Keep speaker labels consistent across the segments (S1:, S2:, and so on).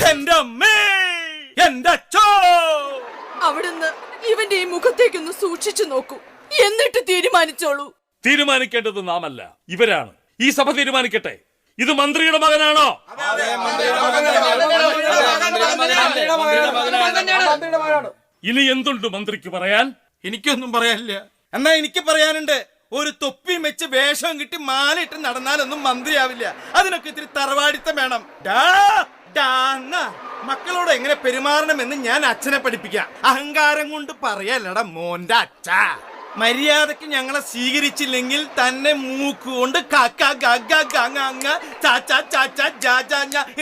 S1: എന്റെ അമ്മേ, എന്റെ അച്ഛോ.
S2: അവിടുന്ന് ഇവന്റെ ഈ മുഖത്തേക്കൊന്ന് സൂക്ഷിച്ചു നോക്കൂ, എന്നിട്ട് തീരുമാനിച്ചോളൂ.
S3: തീരുമാനിക്കേണ്ടത് നാമല്ല, ഇവരാണ്. ഈ സഭ തീരുമാനിക്കട്ടെ. ഇത് മന്ത്രിയുടെ മകനാണോ? ഇനി എന്തുണ്ട് മന്ത്രിക്ക് പറയാൻ?
S1: എനിക്കൊന്നും പറയാനില്ല. എന്നാ എനിക്ക് പറയാനുണ്ട്. ഒരു തൊപ്പിയും വെച്ച് വേഷം കിട്ടി മാലയിട്ട് നടന്നാലൊന്നും മന്ത്രിയാവില്ല. അതിനൊക്കെ ഇത്തിരി തറവാടിത്തം വേണം. മക്കളോട് എങ്ങനെ പെരുമാറണമെന്ന് ഞാൻ അച്ഛനെ പഠിപ്പിക്കാം. അഹങ്കാരം കൊണ്ട് പറയല്ലടാ മോന്റെ അച്ഛ. മര്യാദക്ക് ഞങ്ങളെ സ്വീകരിച്ചില്ലെങ്കിൽ തന്നെ മൂക്കുകൊണ്ട്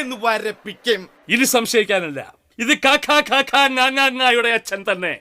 S1: എന്ന് വരപ്പിക്കും.
S3: ഇനി സംശയിക്കാനില്ല, ഇത് കാക്കായുടെ അച്ഛൻ തന്നെ.